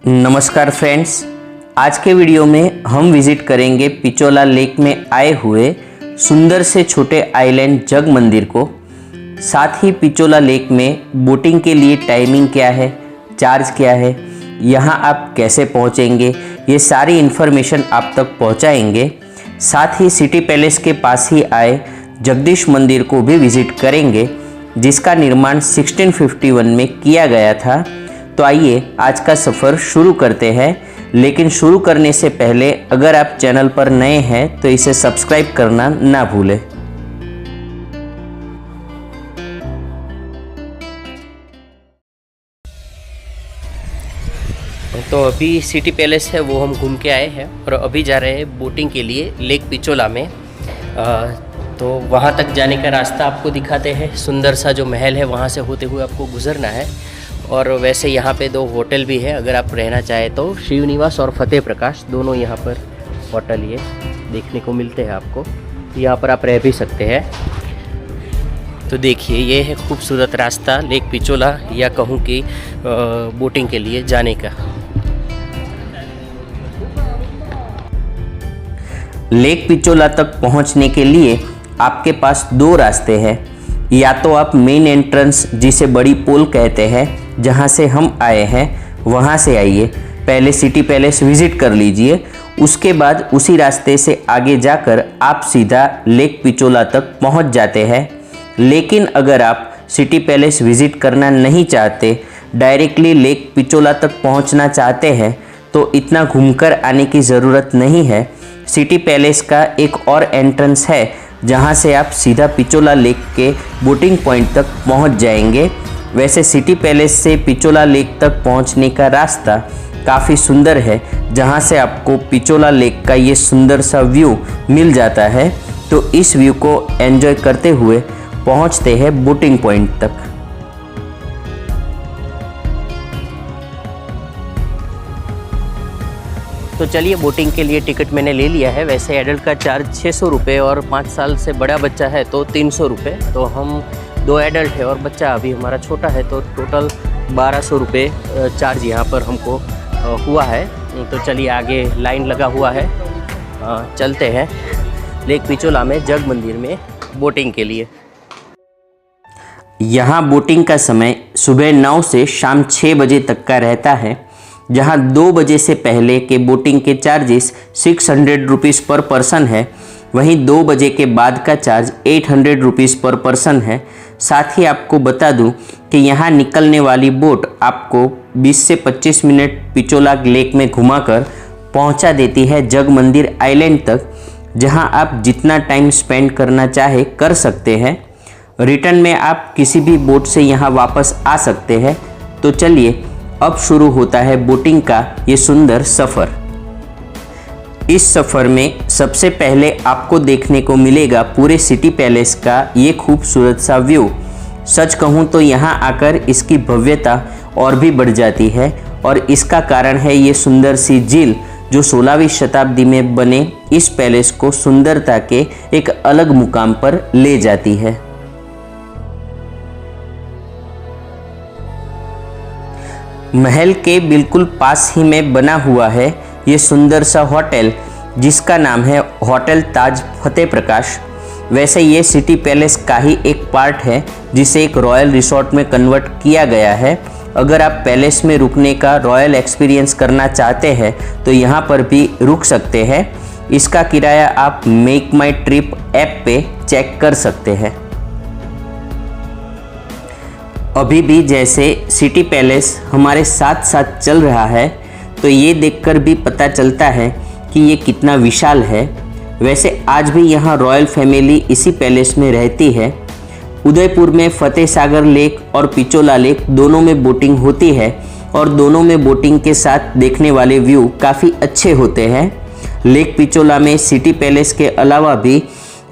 नमस्कार फ्रेंड्स, आज के वीडियो में हम विजिट करेंगे पिचोला लेक में आए हुए सुंदर से छोटे आइलैंड जग मंदिर को। साथ ही पिचोला लेक में बोटिंग के लिए टाइमिंग क्या है, चार्ज क्या है, यहाँ आप कैसे पहुँचेंगे, ये सारी इन्फॉर्मेशन आप तक पहुँचाएंगे। साथ ही सिटी पैलेस के पास ही आए जगदीश मंदिर को भी विजिट करेंगे, जिसका निर्माण 1651 में किया गया था। तो आइए आज का सफ़र शुरू करते हैं। लेकिन शुरू करने से पहले अगर आप चैनल पर नए हैं तो इसे सब्सक्राइब करना ना भूलें। तो अभी सिटी पैलेस है वो हम घूम के आए हैं और अभी जा रहे हैं बोटिंग के लिए लेक पिचोला में। तो वहाँ तक जाने का रास्ता आपको दिखाते हैं। सुंदर सा जो महल है वहाँ से होते हुए आपको गुजरना है। और वैसे यहाँ पे 2 होटल भी है, अगर आप रहना चाहें तो शिव निवास और फतेह प्रकाश दोनों यहाँ पर होटल ये देखने को मिलते हैं आपको। यहाँ पर आप रह भी सकते हैं। तो देखिए ये है खूबसूरत रास्ता लेक पिचोला या कहूँ कि बोटिंग के लिए जाने का। लेक पिचोला तक पहुँचने के लिए आपके पास 2 रास्ते हैं। या तो आप मेन एंट्रेंस जिसे बड़ी पोल कहते हैं जहां से हम आए हैं वहां से आइए, पहले सिटी पैलेस विजिट कर लीजिए। उसके बाद उसी रास्ते से आगे जाकर आप सीधा लेक पिचोला तक पहुंच जाते हैं। लेकिन अगर आप सिटी पैलेस विजिट करना नहीं चाहते, डायरेक्टली लेक पिचोला तक पहुंचना चाहते हैं तो इतना घूमकर आने की ज़रूरत नहीं है। सिटी पैलेस का एक और एंट्रेंस है जहां से आप सीधा पिचोला लेक के बोटिंग पॉइंट तक पहुंच जाएंगे। वैसे सिटी पैलेस से पिचोला लेक तक पहुंचने का रास्ता काफ़ी सुंदर है, जहां से आपको पिचोला लेक का ये सुंदर सा व्यू मिल जाता है। तो इस व्यू को एंजॉय करते हुए पहुंचते हैं बोटिंग पॉइंट तक। तो चलिए, बोटिंग के लिए टिकट मैंने ले लिया है। वैसे एडल्ट का चार्ज 600 रुपये और 5 साल से बड़ा बच्चा है तो 300 रुपये। तो हम 2 एडल्ट है और बच्चा अभी हमारा छोटा है तो टोटल 1200 रुपये चार्ज यहाँ पर हमको हुआ है। तो चलिए, आगे लाइन लगा हुआ है, चलते हैं लेक पिचोला में जग मंदिर में बोटिंग के लिए। यहाँ बोटिंग का समय सुबह 9 से शाम 6 बजे तक का रहता है, जहाँ 2 बजे से पहले के बोटिंग के चार्जेस 600 रुपीज़ पर पर्सन है। वहीं 2 बजे के बाद का चार्ज 800 रुपीज़ पर पर्सन है। साथ ही आपको बता दूं कि यहाँ निकलने वाली बोट आपको 20 से 25 मिनट पिचोला लेक में घुमाकर पहुँचा देती है जग मंदिर आइलैंड तक, जहाँ आप जितना टाइम स्पेंड करना चाहे कर सकते हैं। रिटर्न में आप किसी भी बोट से यहाँ वापस आ सकते हैं। तो चलिए, अब शुरू होता है बोटिंग का ये सुंदर सफ़र। इस सफ़र में सबसे पहले आपको देखने को मिलेगा पूरे सिटी पैलेस का ये खूबसूरत सा व्यू। सच कहूँ तो यहाँ आकर इसकी भव्यता और भी बढ़ जाती है, और इसका कारण है ये सुंदर सी झील जो 16वीं शताब्दी में बने इस पैलेस को सुंदरता के एक अलग मुकाम पर ले जाती है। महल के बिल्कुल पास ही में बना हुआ है ये सुंदर सा होटल, जिसका नाम है होटल ताज फतेह प्रकाश। वैसे ये सिटी पैलेस का ही एक पार्ट है, जिसे एक रॉयल रिसोर्ट में कन्वर्ट किया गया है। अगर आप पैलेस में रुकने का रॉयल एक्सपीरियंस करना चाहते हैं तो यहाँ पर भी रुक सकते हैं। इसका किराया आप मेक माई ट्रिप ऐप पे चेक कर सकते हैं। अभी भी जैसे सिटी पैलेस हमारे साथ साथ चल रहा है, तो ये देखकर भी पता चलता है कि ये कितना विशाल है। वैसे आज भी यहाँ रॉयल फैमिली इसी पैलेस में रहती है। उदयपुर में फतेह सागर लेक और पिचोला लेक दोनों में बोटिंग होती है, और दोनों में बोटिंग के साथ देखने वाले व्यू काफ़ी अच्छे होते हैं। लेक पिचोला में सिटी पैलेस के अलावा भी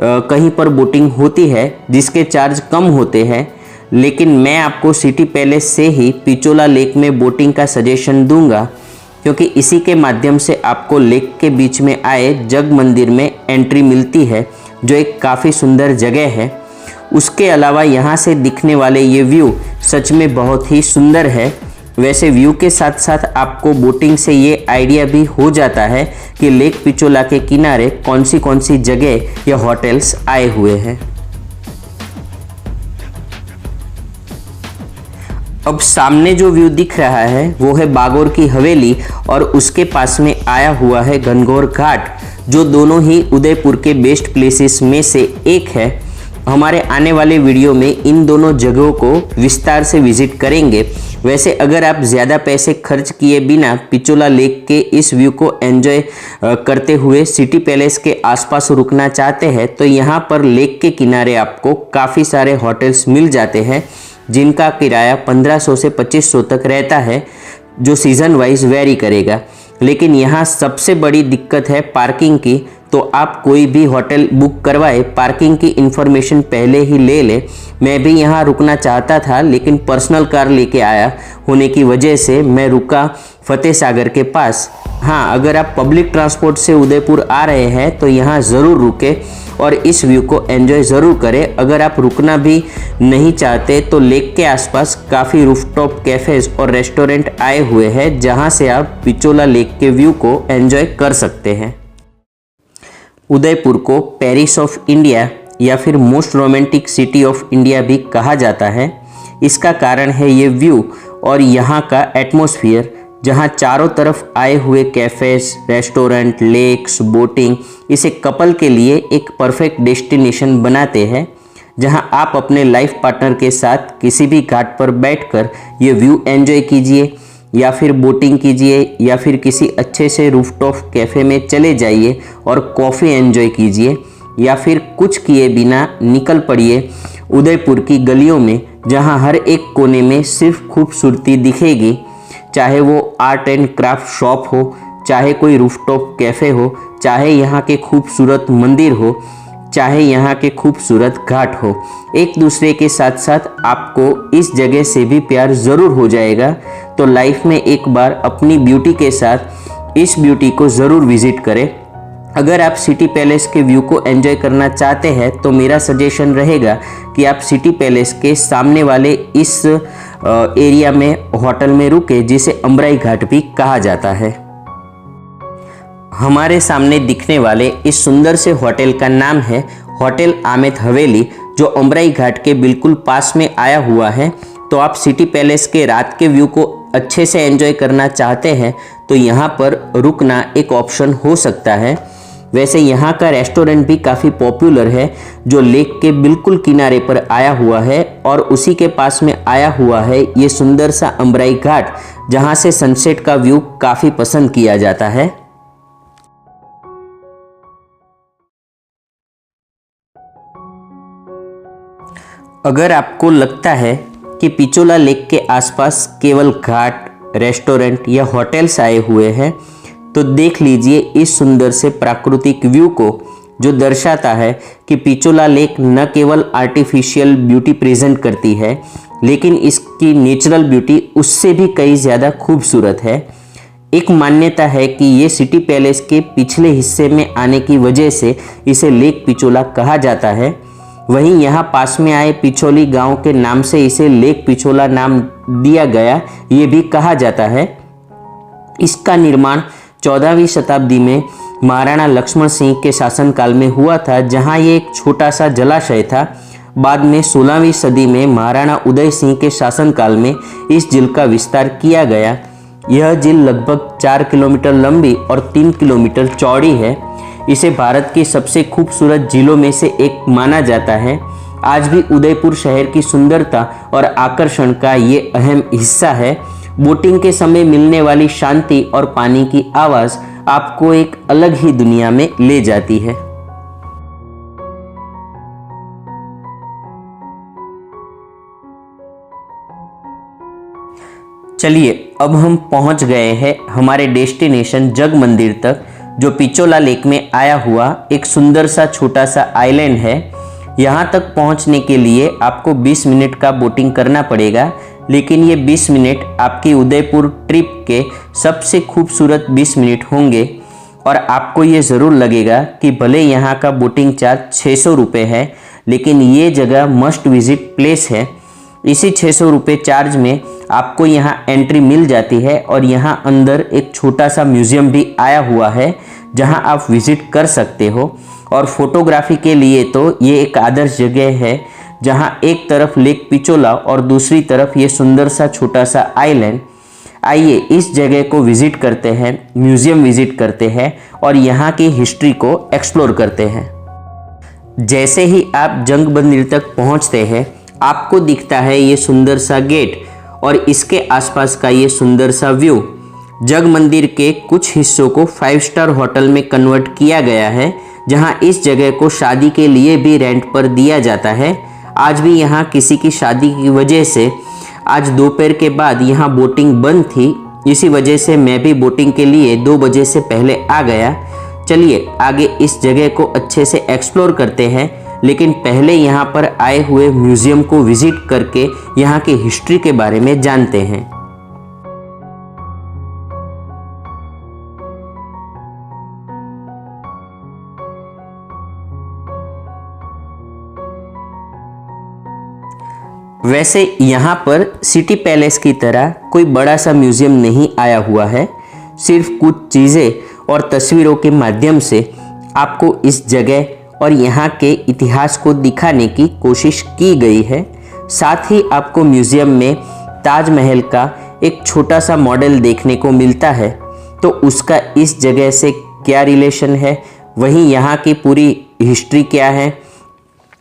कहीं पर बोटिंग होती है जिसके चार्ज कम होते हैं, लेकिन मैं आपको सिटी पैलेस से ही पिचोला लेक में बोटिंग का सजेशन दूंगा, क्योंकि इसी के माध्यम से आपको लेक के बीच में आए जग मंदिर में एंट्री मिलती है, जो एक काफ़ी सुंदर जगह है। उसके अलावा यहाँ से दिखने वाले ये व्यू सच में बहुत ही सुंदर है। वैसे व्यू के साथ साथ आपको बोटिंग से ये आइडिया भी हो जाता है कि लेक पिचोला के किनारे कौन सी जगह या होटल्स आए हुए हैं। अब सामने जो व्यू दिख रहा है वो है बागोर की हवेली और उसके पास में आया हुआ है घनघोर घाट, जो दोनों ही उदयपुर के बेस्ट प्लेसेस में से एक है। हमारे आने वाले वीडियो में इन दोनों जगहों को विस्तार से विजिट करेंगे। वैसे अगर आप ज़्यादा पैसे खर्च किए बिना पिचोला लेक के इस व्यू को एंजॉय करते हुए सिटी पैलेस के आसपास रुकना चाहते हैं तो यहाँ पर लेक के किनारे आपको काफ़ी सारे होटल्स मिल जाते हैं, जिनका किराया 1500 से 2500 तक रहता है, जो सीज़न वाइज वेरी करेगा। लेकिन यहाँ सबसे बड़ी दिक्कत है पार्किंग की, तो आप कोई भी होटल बुक करवाए पार्किंग की इन्फॉर्मेशन पहले ही ले ले। मैं भी यहाँ रुकना चाहता था, लेकिन पर्सनल कार लेके आया होने की वजह से मैं रुका फतेह सागर के पास। हाँ, अगर आप पब्लिक ट्रांसपोर्ट से उदयपुर आ रहे हैं तो यहाँ ज़रूर रुके और इस व्यू को एंजॉय ज़रूर करें। अगर आप रुकना भी नहीं चाहते तो लेक के आसपास काफ़ी रूफटॉप कैफ़ेज़ और रेस्टोरेंट आए हुए हैं, जहाँ से आप पिचोला लेक के व्यू को एंजॉय कर सकते हैं। उदयपुर को पेरिस ऑफ इंडिया या फिर most romantic city of India भी कहा जाता है। इसका कारण है ये व्यू और यहाँ का एटमॉस्फेयर, जहाँ चारों तरफ आए हुए कैफ़ेज़, रेस्टोरेंट, लेक्स, बोटिंग इसे कपल के लिए एक परफेक्ट डेस्टिनेशन बनाते हैं, जहाँ आप अपने लाइफ पार्टनर के साथ किसी भी घाट पर बैठकर ये व्यू एंजॉय कीजिए या फिर बोटिंग कीजिए या फिर किसी अच्छे से रूफटॉप कैफ़े में चले जाइए और कॉफ़ी एंजॉय कीजिए, या फिर कुछ किए बिना निकल पड़िए उदयपुर की गलियों में, जहाँ हर एक कोने में सिर्फ खूबसूरती दिखेगी। चाहे वो आर्ट एंड क्राफ्ट शॉप हो, चाहे कोई रूफटॉप कैफ़े हो, चाहे यहाँ के खूबसूरत मंदिर हो, चाहे यहाँ के खूबसूरत घाट हो, एक दूसरे के साथ साथ आपको इस जगह से भी प्यार ज़रूर हो जाएगा। तो लाइफ में एक बार अपनी ब्यूटी के साथ इस ब्यूटी को ज़रूर विज़िट करें। अगर आप सिटी पैलेस के व्यू को एंजॉय करना चाहते हैं तो मेरा सजेशन रहेगा कि आप सिटी पैलेस के सामने वाले इस एरिया में होटल में रुके, जिसे अमराई घाट भी कहा जाता है। हमारे सामने दिखने वाले इस सुंदर से होटल का नाम है होटल आमेद हवेली, जो अमराई घाट के बिल्कुल पास में आया हुआ है। तो आप सिटी पैलेस के रात के व्यू को अच्छे से एंजॉय करना चाहते हैं तो यहाँ पर रुकना एक ऑप्शन हो सकता है। वैसे यहाँ का रेस्टोरेंट भी काफ़ी पॉपुलर है, जो लेक के बिल्कुल किनारे पर आया हुआ है, और उसी के पास में आया हुआ है ये सुंदर सा अमराई घाट, जहाँ से सनसेट का व्यू काफ़ी पसंद किया जाता है। अगर आपको लगता है कि पिचोला लेक के आसपास केवल घाट, रेस्टोरेंट या होटल्स आए हुए हैं, तो देख लीजिए इस सुंदर से प्राकृतिक व्यू को, जो दर्शाता है कि पिचोला लेक न केवल आर्टिफिशियल ब्यूटी प्रेजेंट करती है, लेकिन इसकी नेचुरल ब्यूटी उससे भी कई ज़्यादा खूबसूरत है। एक मान्यता है कि ये सिटी पैलेस के पिछले हिस्से में आने की वजह से इसे लेक पिचोला कहा जाता है। वहीं यहाँ पास में आए पिछोली गांव के नाम से इसे लेक पिचोला नाम दिया गया, ये भी कहा जाता है। इसका निर्माण 14वीं शताब्दी में महाराणा लक्ष्मण सिंह के शासनकाल में हुआ था, जहाँ ये एक छोटा सा जलाशय था। बाद में 16वीं सदी में महाराणा उदय सिंह के शासनकाल में इस झील का विस्तार किया गया। यह झील लगभग 4 किलोमीटर लंबी और 3 किलोमीटर चौड़ी है। इसे भारत की सबसे खूबसूरत झीलों में से एक माना जाता है। आज भी उदयपुर शहर की सुंदरता और आकर्षण का ये अहम हिस्सा है। बोटिंग के समय मिलने वाली शांति और पानी की आवाज़ आपको एक अलग ही दुनिया में ले जाती है। चलिए अब हम पहुंच गए हैं हमारे डेस्टिनेशन जग मंदिर तक, जो पिचोला लेक में आया हुआ एक सुंदर सा छोटा सा आइलैंड है। यहाँ तक पहुँचने के लिए आपको 20 मिनट का बोटिंग करना पड़ेगा, लेकिन ये 20 मिनट आपकी उदयपुर ट्रिप के सबसे खूबसूरत 20 मिनट होंगे। और आपको ये ज़रूर लगेगा कि भले यहाँ का बोटिंग चार्ज 600 रुपये है, लेकिन ये जगह मस्ट विजिट प्लेस है। इसी 600 रुपये चार्ज में आपको यहाँ एंट्री मिल जाती है और यहाँ अंदर एक छोटा सा म्यूज़ियम भी आया हुआ है जहाँ आप विज़िट कर सकते हो। और फोटोग्राफी के लिए तो ये एक आदर्श जगह है जहाँ एक तरफ लेक पिचोला और दूसरी तरफ ये सुंदर सा छोटा सा आइलैंड। आइए इस जगह को विज़िट करते हैं, म्यूज़ियम विज़िट करते हैं और यहाँ की हिस्ट्री को एक्सप्लोर करते हैं। जैसे ही आप जंग मंदिर तक पहुँचते हैं आपको दिखता है ये सुंदर सा गेट और इसके आसपास का ये सुंदर सा व्यू। जग मंदिर के कुछ हिस्सों को 5 स्टार होटल में कन्वर्ट किया गया है जहां इस जगह को शादी के लिए भी रेंट पर दिया जाता है। आज भी यहां किसी की शादी की वजह से आज दोपहर के बाद यहां बोटिंग बंद थी, इसी वजह से मैं भी बोटिंग के लिए 2 बजे से पहले आ गया। चलिए आगे इस जगह को अच्छे से एक्सप्लोर करते हैं, लेकिन पहले यहाँ पर आए हुए म्यूज़ियम को विज़िट करके यहाँ की हिस्ट्री के बारे में जानते हैं। वैसे यहाँ पर सिटी पैलेस की तरह कोई बड़ा सा म्यूज़ियम नहीं आया हुआ है, सिर्फ कुछ चीज़ें और तस्वीरों के माध्यम से आपको इस जगह और यहाँ के इतिहास को दिखाने की कोशिश की गई है। साथ ही आपको म्यूज़ियम में ताजमहल का एक छोटा सा मॉडल देखने को मिलता है, तो उसका इस जगह से क्या रिलेशन है, वहीं यहाँ की पूरी हिस्ट्री क्या है,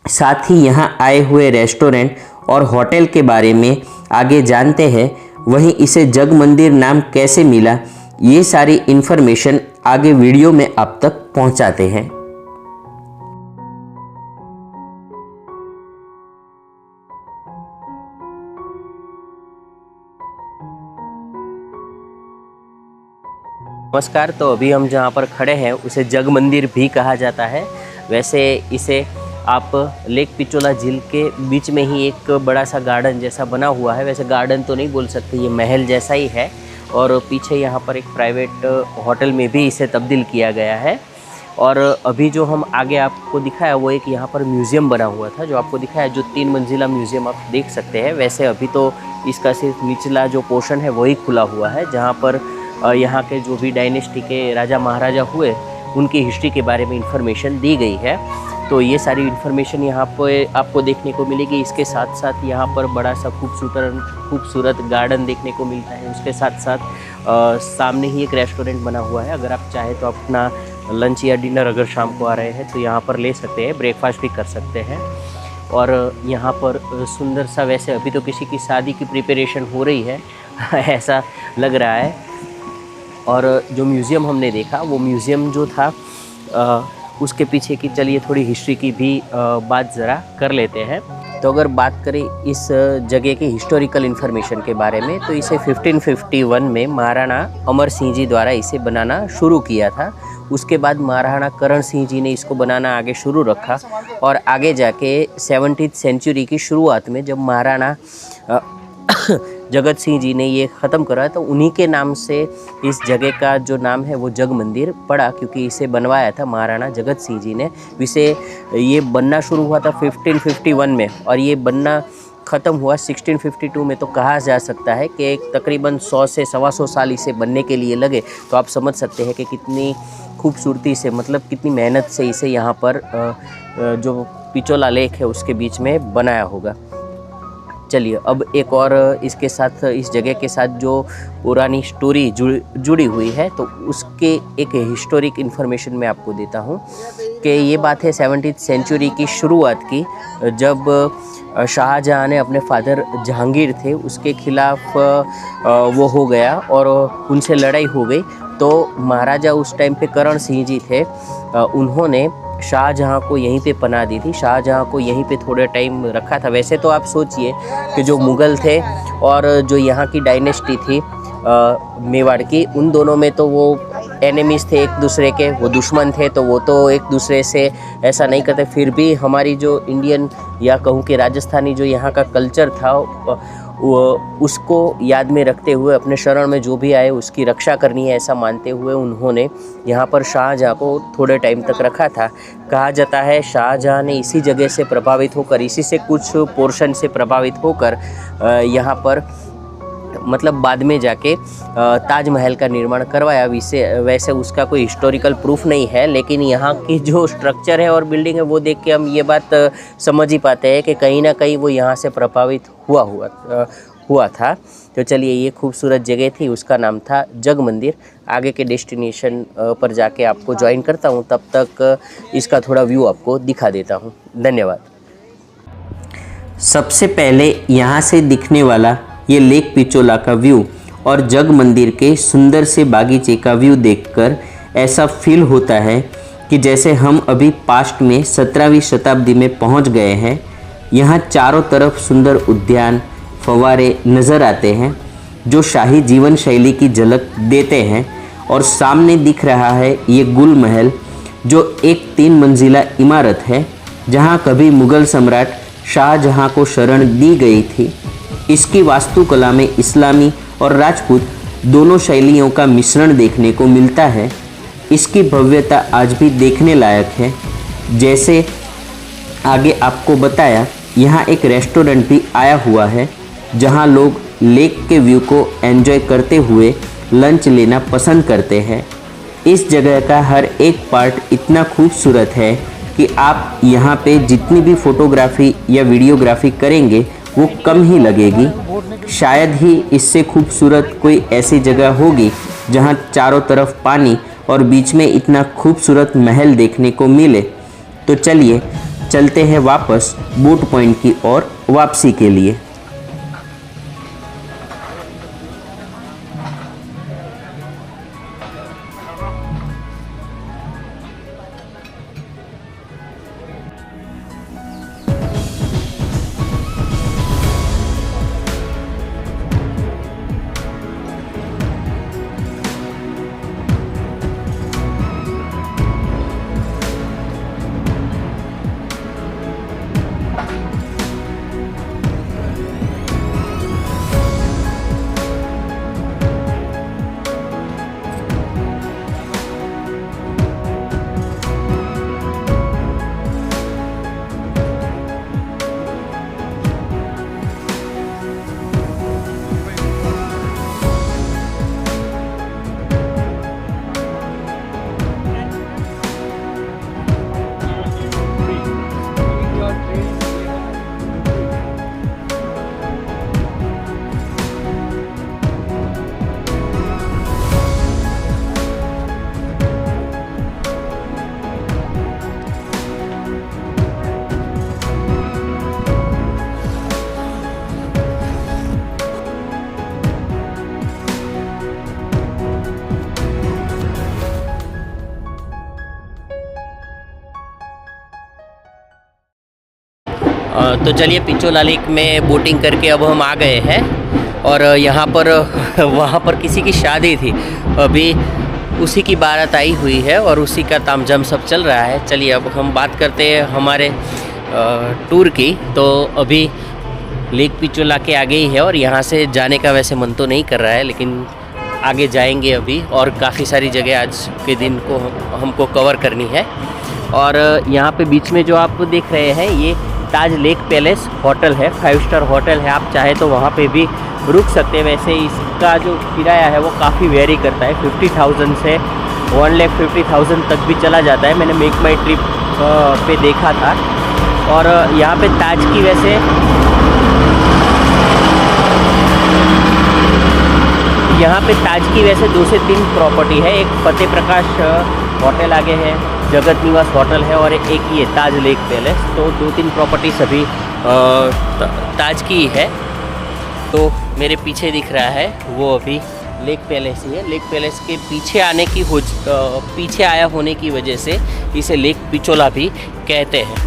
साथ ही यहाँ आए हुए रेस्टोरेंट और होटल के बारे में आगे जानते हैं। वहीं इसे जग मंदिर नाम कैसे मिला, ये सारी इन्फॉर्मेशन आगे वीडियो में आप तक पहुँचाते हैं। नमस्कार। तो अभी हम जहाँ पर खड़े हैं उसे जग मंदिर भी कहा जाता है। वैसे इसे आप लेक पिचोला झील के बीच में ही एक बड़ा सा गार्डन जैसा बना हुआ है, वैसे गार्डन तो नहीं बोल सकते, ये महल जैसा ही है। और पीछे यहाँ पर एक प्राइवेट होटल में भी इसे तब्दील किया गया है। और अभी जो हम आगे आपको दिखाया वो एक यहाँ पर म्यूज़ियम बना हुआ था, जो आपको दिखाया, जो 3 मंजिला म्यूज़ियम आप देख सकते हैं। वैसे अभी तो इसका सिर्फ निचला जो पोर्शन है वही खुला हुआ है, जहाँ पर यहाँ के जो भी डायनेस्टी के राजा महाराजा हुए उनकी हिस्ट्री के बारे में इंफॉर्मेशन दी गई है। तो ये सारी इन्फॉर्मेशन यहाँ पे आपको देखने को मिलेगी। इसके साथ साथ यहाँ पर बड़ा सा खूबसूरत गार्डन देखने को मिलता है। उसके साथ साथ सामने ही एक रेस्टोरेंट बना हुआ है। अगर आप चाहें तो अपना लंच या डिनर अगर शाम को आ रहे हैं तो यहाँ पर ले सकते हैं, ब्रेकफास्ट भी कर सकते हैं। और यहाँ पर सुंदर सा, वैसे अभी तो किसी की शादी की प्रिपरेशन हो रही है ऐसा लग रहा है। और जो म्यूज़ियम हमने देखा वो म्यूज़ियम जो था उसके पीछे की, चलिए थोड़ी हिस्ट्री की भी बात ज़रा कर लेते हैं। तो अगर बात करें इस जगह की हिस्टोरिकल इन्फॉर्मेशन के बारे में, तो इसे 1551 में महाराणा अमर सिंह जी द्वारा इसे बनाना शुरू किया था। उसके बाद महाराणा करण सिंह जी ने इसको बनाना आगे शुरू रखा और आगे जाके 17वीं सेंचुरी की शुरुआत में जब महाराणा जगत सिंह जी ने ये ख़त्म करा तो उन्हीं के नाम से इस जगह का जो नाम है वो जग मंदिर पड़ा, क्योंकि इसे बनवाया था महाराणा जगत सिंह जी ने। इसे ये बनना शुरू हुआ था 1551 में और ये बनना ख़त्म हुआ 1652 में। तो कहा जा सकता है कि तकरीबन 100 से 125 साल इसे बनने के लिए लगे। तो आप समझ सकते हैं कि कितनी खूबसूरती से, मतलब कितनी मेहनत से इसे यहाँ पर जो पिचोला लेक है उसके बीच में बनाया होगा। चलिए अब एक और इसके साथ, इस जगह के साथ जो पुरानी स्टोरी जुड़ी हुई है तो उसके एक हिस्टोरिक इन्फॉर्मेशन मैं आपको देता हूँ कि ये बात है 17वीं सेंचुरी की शुरुआत की, जब शाहजहाँ ने अपने फादर जहांगीर थे उसके खिलाफ वो हो गया और उनसे लड़ाई हो गई। तो महाराजा उस टाइम पे करण सिंह जी थे, उन्होंने शाहजहाँ को यहीं पे पनाह दी थी, शाहजहाँ को यहीं पे थोड़ा टाइम रखा था। वैसे तो आप सोचिए कि जो मुग़ल थे और जो यहाँ की डायनेस्टी थी मेवाड़ की, उन दोनों में तो वो एनिमीज़ थे एक दूसरे के, वो दुश्मन थे, तो वो तो एक दूसरे से ऐसा नहीं करते। फिर भी हमारी जो इंडियन या कहूँ कि राजस्थानी जो यहाँ का कल्चर था उसको याद में रखते हुए अपने शरण में जो भी आए उसकी रक्षा करनी है, ऐसा मानते हुए उन्होंने यहाँ पर शाहजहाँ को थोड़े टाइम तक रखा था। कहा जाता है शाहजहाँ ने इसी जगह से प्रभावित होकर, इसी से कुछ पोर्शन से प्रभावित होकर यहाँ पर मतलब बाद में जाके ताजमहल का निर्माण करवाया। वैसे उसका कोई हिस्टोरिकल प्रूफ नहीं है, लेकिन यहाँ की जो स्ट्रक्चर है और बिल्डिंग है वो देख के हम ये बात समझ ही पाते हैं कि कहीं ना कहीं वो यहाँ से प्रभावित हुआ था। तो चलिए, ये खूबसूरत जगह थी, उसका नाम था जग मंदिर। आगे के डेस्टिनेशन पर जाके आपको ज्वाइन करता हूँ, तब तक इसका थोड़ा व्यू आपको दिखा देता हूँ। धन्यवाद। सबसे पहले यहाँ से दिखने वाला ये लेक पिचोला का व्यू और जग मंदिर के सुंदर से बागीचे का व्यू देखकर ऐसा फील होता है कि जैसे हम अभी पास्ट में 17वीं शताब्दी में पहुंच गए हैं। यहाँ चारों तरफ सुंदर उद्यान, फव्वारे नज़र आते हैं जो शाही जीवन शैली की झलक देते हैं। और सामने दिख रहा है ये गुल महल, जो एक 3 मंजिला इमारत है जहाँ कभी मुग़ल सम्राट शाहजहाँ को शरण दी गई थी। इसकी वास्तुकला में इस्लामी और राजपूत दोनों शैलियों का मिश्रण देखने को मिलता है। इसकी भव्यता आज भी देखने लायक है। जैसे आगे आपको बताया, यहाँ एक रेस्टोरेंट भी आया हुआ है जहाँ लोग लेक के व्यू को एंजॉय करते हुए लंच लेना पसंद करते हैं। इस जगह का हर एक पार्ट इतना खूबसूरत है कि आप यहाँ पे जितनी भी फोटोग्राफी या वीडियोग्राफी करेंगे वो कम ही लगेगी। शायद ही इससे खूबसूरत कोई ऐसी जगह होगी जहाँ चारों तरफ पानी और बीच में इतना खूबसूरत महल देखने को मिले। तो चलिए चलते हैं वापस बोट पॉइंट की ओर वापसी के लिए। तो चलिए, पिचोला लेक में बोटिंग करके अब हम आ गए हैं और यहाँ पर वहाँ पर किसी की शादी थी, अभी उसी की बारात आई हुई है और उसी का तामझाम सब चल रहा है। चलिए अब हम बात करते हैं हमारे टूर की। तो अभी लेक पिचोला के आगे ही है और यहाँ से जाने का वैसे मन तो नहीं कर रहा है, लेकिन आगे जाएंगे अभी और काफ़ी सारी जगह आज के दिन को हमको कवर करनी है। और यहाँ पे बीच में जो आप देख रहे हैं ये ताज लेक पैलेस होटल है, 5 स्टार होटल है। आप चाहे तो वहाँ पे भी रुक सकते हैं। वैसे इसका जो किराया है वो काफ़ी वेरी करता है, 50,000 से 1,50,000 तक भी चला जाता है। मैंने मेक माई ट्रिप पे देखा था। और यहाँ पे ताज की वैसे यहाँ पे ताज की वैसे 2 से 3 प्रॉपर्टी है। एक फतेह प्रकाश होटल आगे है, जगत निवास होटल है और एक ये ताज लेक पैलेस। तो 2-3 प्रॉपर्टी सभी ताज की ही है। तो मेरे पीछे दिख रहा है वो अभी लेक पैलेस ही है। लेक पैलेस के पीछे आया होने की वजह से इसे लेक पिचोला भी कहते हैं।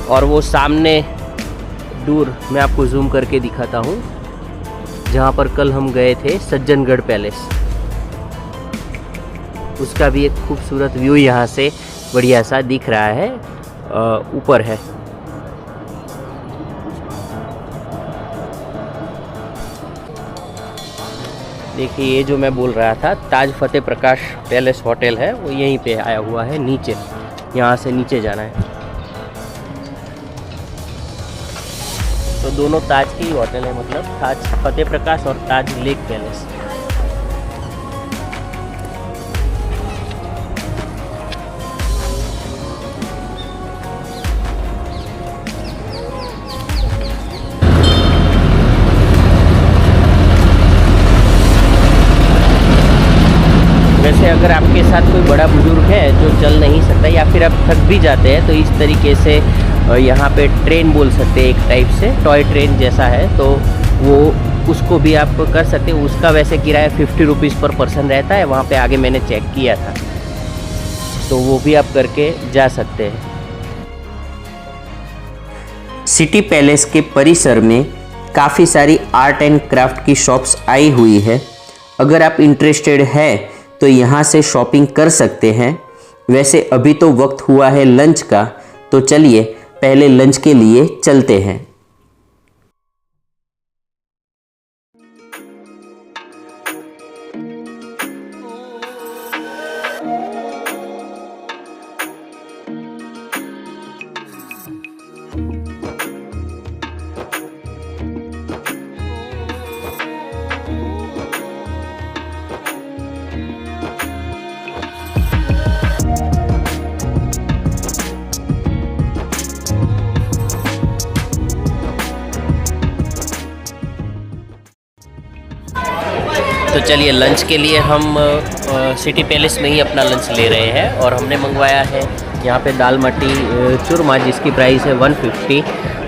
और वो सामने दूर मैं आपको जूम करके दिखाता हूँ, जहाँ पर कल हम गए थे, सज्जनगढ़ पैलेस, उसका भी एक खूबसूरत व्यू यहाँ से बढ़िया सा दिख रहा है, ऊपर है। देखिए ये जो मैं बोल रहा था ताज फतेह प्रकाश पैलेस होटल है, वो यहीं पे आया हुआ है नीचे, यहाँ से नीचे जाना है। तो दोनों ताज की होटल है, मतलब ताज फतेह प्रकाश और ताज लेक पैलेस। वैसे अगर आपके साथ कोई बड़ा बुजुर्ग है जो चल नहीं सकता या फिर आप थक भी जाते हैं तो इस तरीके से यहाँ पे ट्रेन बोल सकते हैं, एक टाइप से टॉय ट्रेन जैसा है, तो वो उसको भी आप कर सकते हैं। उसका वैसे किराया 50 रुपीज़ पर पर्सन रहता है, वहाँ पे आगे मैंने चेक किया था, तो वो भी आप करके जा सकते हैं। सिटी पैलेस के परिसर में काफ़ी सारी आर्ट एंड क्राफ्ट की शॉप्स आई हुई है। अगर आप इंटरेस्टेड है तो यहाँ से शॉपिंग कर सकते हैं। वैसे अभी तो वक्त हुआ है लंच का, तो चलिए पहले लंच के लिए चलते हैं। तो चलिए लंच के लिए हम सिटी पैलेस में ही अपना लंच ले रहे हैं, और हमने मंगवाया है यहाँ पे दाल मटी चूरमा, जिसकी प्राइस है 150।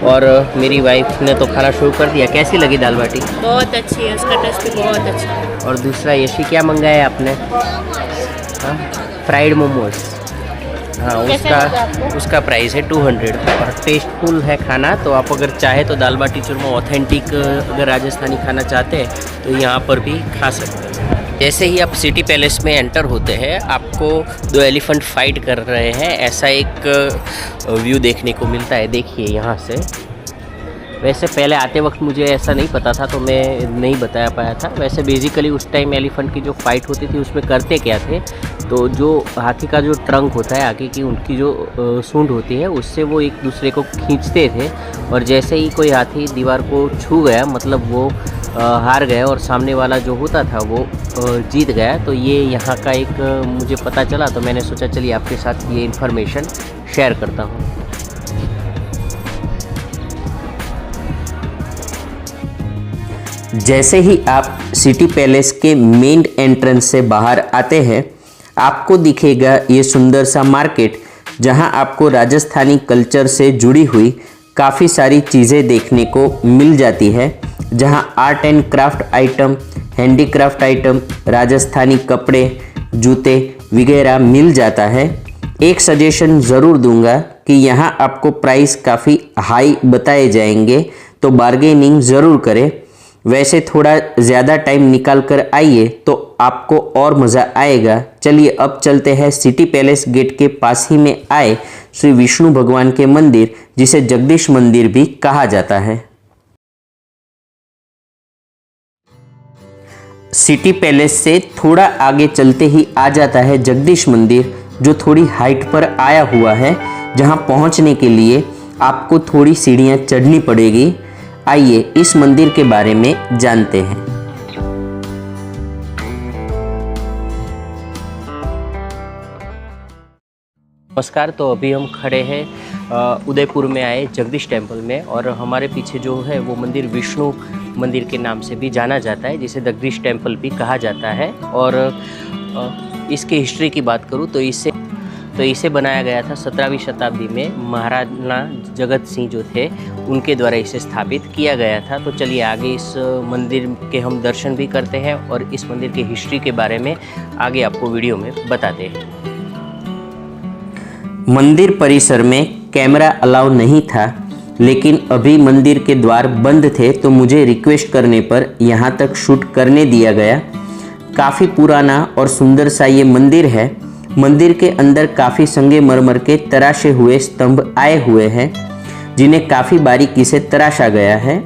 और मेरी वाइफ ने तो खाना शुरू कर दिया। कैसी लगी दाल बाटी? बहुत अच्छी है, उसका टेस्ट भी बहुत अच्छा है। और दूसरा यशी क्या मंगाया है आपने? फ्राइड मोमोज। हाँ, उसका प्राइस है 200। और टेस्टफुल है खाना, तो आप अगर चाहे तो दाल बाटी चूरमा ऑथेंटिक अगर राजस्थानी खाना चाहते हैं तो यहाँ पर भी खा सकते हैं। जैसे ही आप सिटी पैलेस में एंटर होते हैं, आपको 2 एलिफेंट फाइट कर रहे हैं ऐसा एक व्यू देखने को मिलता है। देखिए यहाँ से। वैसे पहले आते वक्त मुझे ऐसा नहीं पता था, तो मैं नहीं बता पाया था। वैसे बेसिकली उस टाइम एलिफेंट की जो फाइट होती थी उसमें करते क्या थे, तो जो हाथी का जो ट्रंक होता है आगे की, उनकी जो सूंड होती है, उससे वो एक दूसरे को खींचते थे। और जैसे ही कोई हाथी दीवार को छू गया, मतलब वो हार गया और सामने वाला जो होता था वो जीत गया। तो ये यहाँ का एक मुझे पता चला, तो मैंने सोचा चलिए आपके साथ ये इन्फॉर्मेशन शेयर करता हूँ। जैसे ही आप सिटी पैलेस के मेन एंट्रेंस से बाहर आते हैं, आपको दिखेगा ये सुंदर सा मार्केट, जहां आपको राजस्थानी कल्चर से जुड़ी हुई काफ़ी सारी चीज़ें देखने को मिल जाती है। जहां art and craft item, handicraft item, Rajasthani कपड़े, जूते वगैरह मिल जाता है। एक सजेशन ज़रूर दूंगा कि यहाँ आपको प्राइस काफ़ी हाई बताए जाएंगे, तो बार्गेनिंग ज़रूर करें। वैसे थोड़ा ज़्यादा टाइम निकाल कर आइए तो आपको और मज़ा आएगा। चलिए अब चलते हैं सिटी पैलेस गेट के पास ही में आए श्री विष्णु भगवान के मंदिर, जिसे जगदीश मंदिर भी कहा जाता है। सिटी पैलेस से थोड़ा आगे चलते ही आ जाता है जगदीश मंदिर, जो थोड़ी हाइट पर आया हुआ है, जहां पहुंचने के लिए आपको थोड़ी सीढ़ियां चढ़नी पड़ेगी। आइए इस मंदिर के बारे में जानते हैं। नमस्कार। तो अभी हम खड़े हैं उदयपुर में आए जगदीश टेम्पल में, और हमारे पीछे जो है वो मंदिर विष्णु मंदिर के नाम से भी जाना जाता है, जिसे जगदीश टेम्पल भी कहा जाता है। और इसकी हिस्ट्री की बात करूँ तो इसे बनाया गया था 17वीं शताब्दी में महाराणा जगत सिंह जो थे, उनके द्वारा इसे स्थापित किया गया था। तो चलिए आगे इस मंदिर के हम दर्शन भी करते हैं और इस मंदिर की हिस्ट्री के बारे में आगे आपको वीडियो में बताते हैं। मंदिर परिसर में कैमरा अलाउ नहीं था, लेकिन अभी मंदिर के द्वार बंद थे, तो मुझे रिक्वेस्ट करने पर यहाँ तक शूट करने दिया गया। काफ़ी पुराना और सुंदर सा ये मंदिर है। मंदिर के अंदर काफ़ी संगमरमर के तराशे हुए स्तंभ आए हुए हैं, जिन्हें काफ़ी बारीकी से तराशा गया है।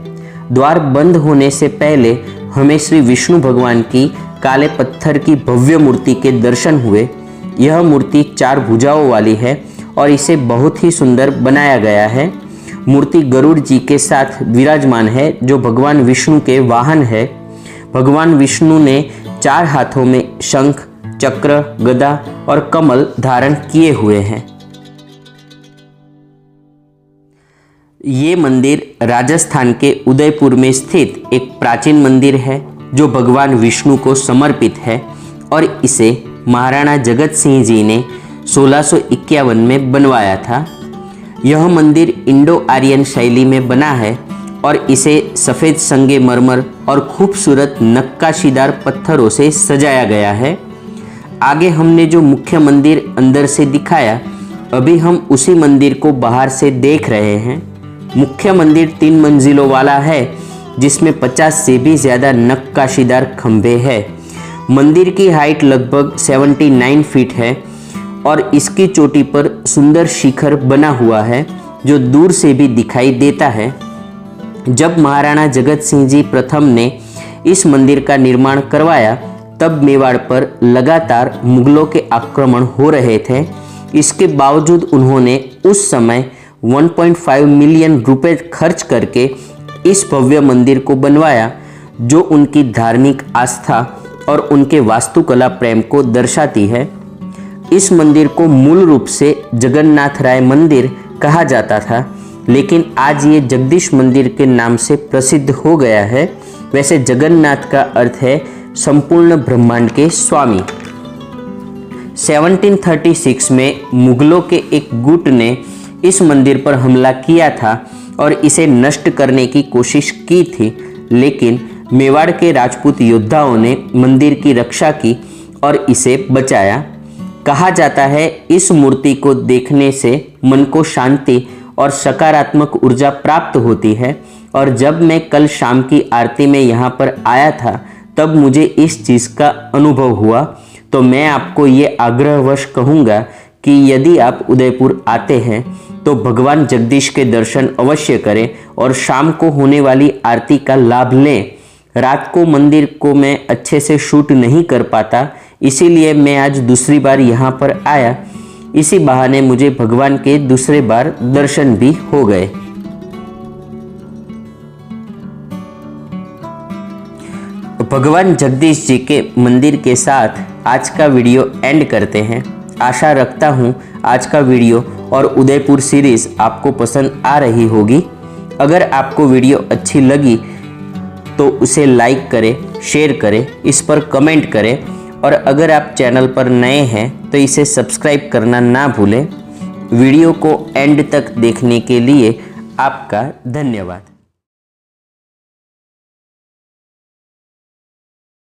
द्वार बंद होने से पहले हमें श्री विष्णु भगवान की काले पत्थर की भव्य मूर्ति के दर्शन हुए। यह मूर्ति 4 भुजाओं वाली है और इसे बहुत ही सुंदर बनाया गया है। मूर्ति गरुड़ जी के साथ विराजमान है, जो भगवान विष्णु के वाहन है। भगवान विष्णु ने 4 हाथों में शंख, चक्र, गदा और कमल धारण किए हुए हैं। ये मंदिर राजस्थान के उदयपुर में स्थित एक प्राचीन मंदिर है जो भगवान विष्णु को समर्पित है और इसे महाराणा जगत सिंह जी ने 1651 में बनवाया था। यह मंदिर इंडो आर्यन शैली में बना है और इसे सफ़ेद संगमरमर और खूबसूरत नक्काशीदार पत्थरों से सजाया गया है। आगे हमने जो मुख्य मंदिर अंदर से दिखाया, अभी हम उसी मंदिर को बाहर से देख रहे हैं। मुख्य मंदिर 3 मंजिलों वाला है, जिसमें 50 से भी ज़्यादा नक्काशीदार खंभे हैं। मंदिर की हाइट लगभग 79 फीट है और इसकी चोटी पर सुंदर शिखर बना हुआ है जो दूर से भी दिखाई देता है। जब महाराणा जगत सिंह जी प्रथम ने इस मंदिर का निर्माण करवाया, तब मेवाड़ पर लगातार मुगलों के आक्रमण हो रहे थे। इसके बावजूद उन्होंने उस समय 1.5 मिलियन रुपए खर्च करके इस भव्य मंदिर को बनवाया, जो उनकी धार्मिक आस्था और उनके वास्तुकला प्रेम को दर्शाती है। इस मंदिर को मूल रूप से जगन्नाथ राय मंदिर कहा जाता था, लेकिन आज ये जगदीश मंदिर के नाम से प्रसिद्ध हो गया है। वैसे जगन्नाथ का अर्थ है संपूर्ण ब्रह्मांड के स्वामी। 1736 में मुगलों के एक गुट ने इस मंदिर पर हमला किया था और इसे नष्ट करने की कोशिश की थी, लेकिन मेवाड़ के राजपूत योद्धाओं ने मंदिर की रक्षा की और इसे बचाया। कहा जाता है इस मूर्ति को देखने से मन को शांति और सकारात्मक ऊर्जा प्राप्त होती है, और जब मैं कल शाम की आरती में यहाँ पर आया था, तब मुझे इस चीज़ का अनुभव हुआ। तो मैं आपको ये आग्रहवश कहूँगा कि यदि आप उदयपुर आते हैं तो भगवान जगदीश के दर्शन अवश्य करें और शाम को होने वाली आरती का लाभ लें। रात को मंदिर को मैं अच्छे से शूट नहीं कर पाता, इसीलिए मैं आज दूसरी बार यहाँ पर आया। इसी बहाने मुझे भगवान के दूसरे बार दर्शन भी हो गए। भगवान जगदीश जी के मंदिर के साथ आज का वीडियो एंड करते हैं। आशा रखता हूँ आज का वीडियो और उदयपुर सीरीज़ आपको पसंद आ रही होगी। अगर आपको वीडियो अच्छी लगी तो उसे लाइक करें, शेयर करें, इस पर कमेंट करें, और अगर आप चैनल पर नए हैं तो इसे सब्सक्राइब करना ना भूलें। वीडियो को एंड तक देखने के लिए आपका धन्यवाद।